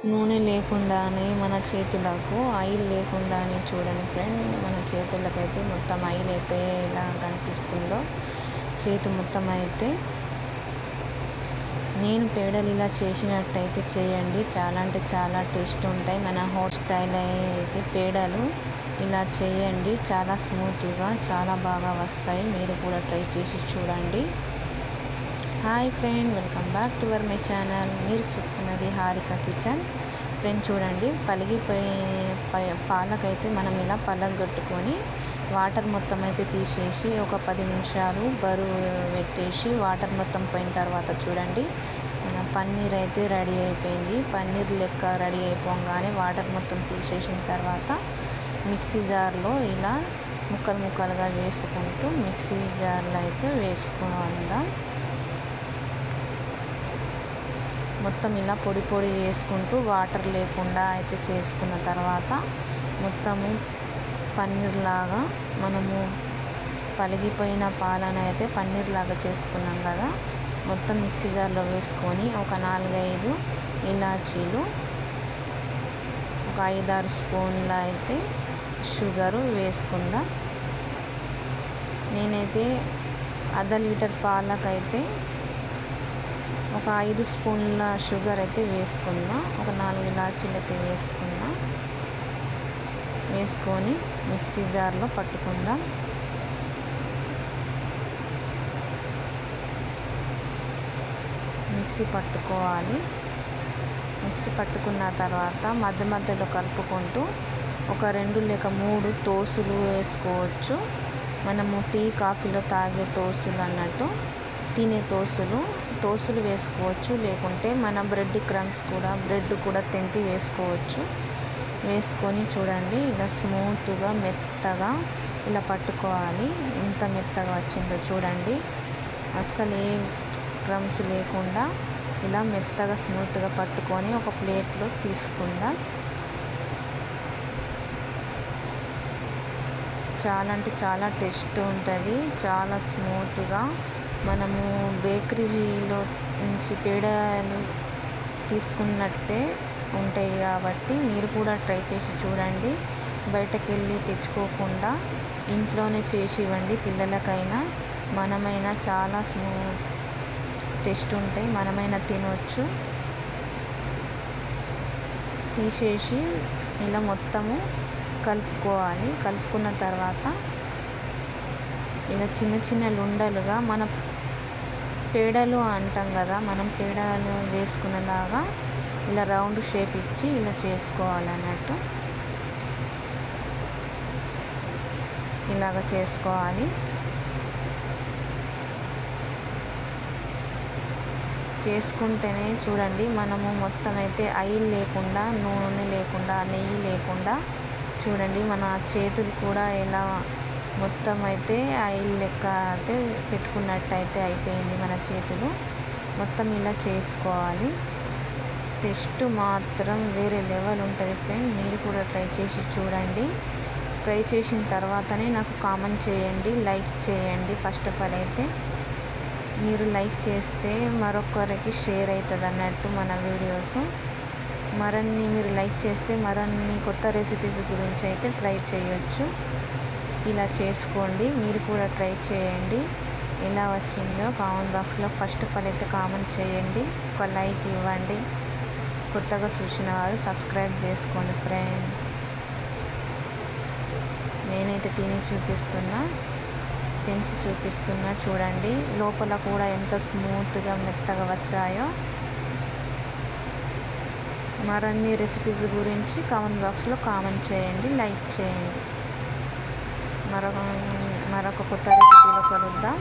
నూనె లేకుండానే మన చేతులకు ఆయిల్ లేకుండానే చూడండి ఫ్రెండ్, మన చేతులకైతే మొత్తం ఆయిల్ అయితే ఎలా కనిపిస్తుందో చేతి మొత్తం అయితే. నేను పేడలు ఇలా చేసినట్టయితే చేయండి, చాలా అంటే చాలా టేస్ట్ ఉంటాయి. మన హోట్ స్టైల్ అయితే పేడలు ఇలా చేయండి, చాలా స్మూత్గా చాలా బాగా వస్తాయి. మీరు కూడా ట్రై చేసి చూడండి. Hi friend, welcome back to my channel. మీరు చూస్తున్నది హారిక కిచెన్. ఫ్రెండ్ చూడండి, పాలకైతే మనం ఇలా పలగొట్టుకొని వాటర్ మొత్తం అయితే తీసేసి ఒక 10 నిమిషాలు బరువు పెట్టేసి వాటర్ మొత్తం పోయిన తర్వాత చూడండి మన పన్నీర్ అయితే రెడీ అయిపోయింది. పన్నీర్ లెక్క రెడీ అయిపోగానే వాటర్ మొత్తం తీసేసిన తర్వాత మిక్సీ జార్లో ఇలా ముక్కలు ముక్కలుగా వేసుకుంటూ మిక్సీ జార్లో అయితే వేసుకుందాం. మొత్తం ఇలా పొడి పొడి చేసుకుంటూ వాటర్ లేకుండా అయితే చేసుకున్న తర్వాత మొత్తము పన్నీర్ లాగా మనము పలిగిపోయిన పాలను అయితే పన్నీర్ లాగా చేసుకున్నాం కదా, మొత్తం మిక్సీ జార్లో వేసుకొని ఒక 4-5 ఇలాచీలు, ఒక 5-6 స్పూన్ల అయితే షుగరు వేసుకుందాం. నేనైతే ½ లీటర్ పాలకైతే ఒక 5 స్పూన్ల షుగర్ అయితే వేసుకున్నా, ఒక 4 ఇలాచీలు అయితే వేసుకున్నా. వేసుకొని మిక్సీ జార్లో పట్టుకుందాం. మిక్సీ పట్టుకోవాలి. మిక్సీ పట్టుకున్న తర్వాత మధ్య మధ్యలో కలుపుకుంటూ ఒక 2 లేక 3 తోసులు వేసుకోవచ్చు. మనము టీ కాఫీలో తాగే తోసులు అన్నట్టు తినే తోసులు వేసుకోవచ్చు. లేకుంటే మన బ్రెడ్ క్రమ్స్ బ్రెడ్ కూడా తెంపి వేసుకోవచ్చు. వేసుకొని చూడండి ఇలా స్మూత్గా మెత్తగా ఇలా పట్టుకోవాలి. ఎంత మెత్తగా వచ్చిందో చూడండి, అస్సలు ఏ క్రమ్స్ లేకుండా ఇలా మెత్తగా స్మూత్గా పట్టుకొని ఒక ప్లేట్లో తీసుకుందాం. చాలా అంటే చాలా టేస్ట్ ఉంటుంది, చాలా స్మూత్గా. మనము బేకరీలో నుంచి పేడలు తీసుకున్నట్టే ఉంటాయి కాబట్టి మీరు కూడా ట్రై చేసి చూడండి. బయటకు వెళ్ళి తెచ్చుకోకుండా ఇంట్లోనే చేసి ఇవ్వండి పిల్లలకైనా. మనమైనా చాలా టేస్ట్ ఉంటాయి, మనమైనా తినవచ్చు. తీసేసి ఇలా మొత్తము కలుపుకోవాలి. కలుపుకున్న తర్వాత ఇలా చిన్న చిన్న లుండలుగా మన పేడలు అంటాం కదా, మనం పేడలు చేసుకునేలాగా ఇలా రౌండ్ షేప్ ఇచ్చి ఇలా చేసుకోవాలన్నట్టు. ఇలాగ చేసుకోవాలి. చేసుకుంటేనే చూడండి మనము మొత్తం అయితే ఆయిల్ లేకుండా, నూనె లేకుండా, నెయ్యి లేకుండా చూడండి మన చేతులు కూడా ఎలా మొత్తం అయితే ఆయిల్ లెక్క అయితే పెట్టుకున్నట్టయితే అయిపోయింది మన చేతులు. మొత్తం ఇలా చేసుకోవాలి. టేస్ట్ మాత్రం వేరే లెవెల్ ఉంటుంది ఫ్రెండ్. మీరు కూడా ట్రై చేసి చూడండి. ట్రై చేసిన తర్వాతనే నాకు కామెంట్ చేయండి, లైక్ చేయండి. ఫస్ట్ ఆఫ్ ఆల్ అయితే మీరు లైక్ చేస్తే మరొకరికి షేర్ అవుతుంది అన్నట్టు మన వీడియోస్. మీరు లైక్ చేస్తే మరిన్ని కొత్త రెసిపీస్ గురించి అయితే ట్రై చేయొచ్చు. ఇలా చేసుకోండి, మీరు కూడా ట్రై చేయండి. ఎలా వచ్చిందో కామెంట్ బాక్స్లో ఫస్ట్ ఆఫ్ ఆల్ అయితే కామెంట్ చేయండి, ఒక లైక్ ఇవ్వండి. కొత్తగా చూసిన వారు సబ్స్క్రైబ్ చేసుకోండి ఫ్రెండ్. నేనైతే తెంచి చూపిస్తున్నా చూడండి. లోపల కూడా ఎంత స్మూత్గా మెత్తగా వచ్చాయో. మరిన్ని రెసిపీస్ గురించి కామెంట్ బాక్స్లో కామెంట్ చేయండి, లైక్ చేయండి. మరొక కొత్త రెసిపీలో కలుద్దాం.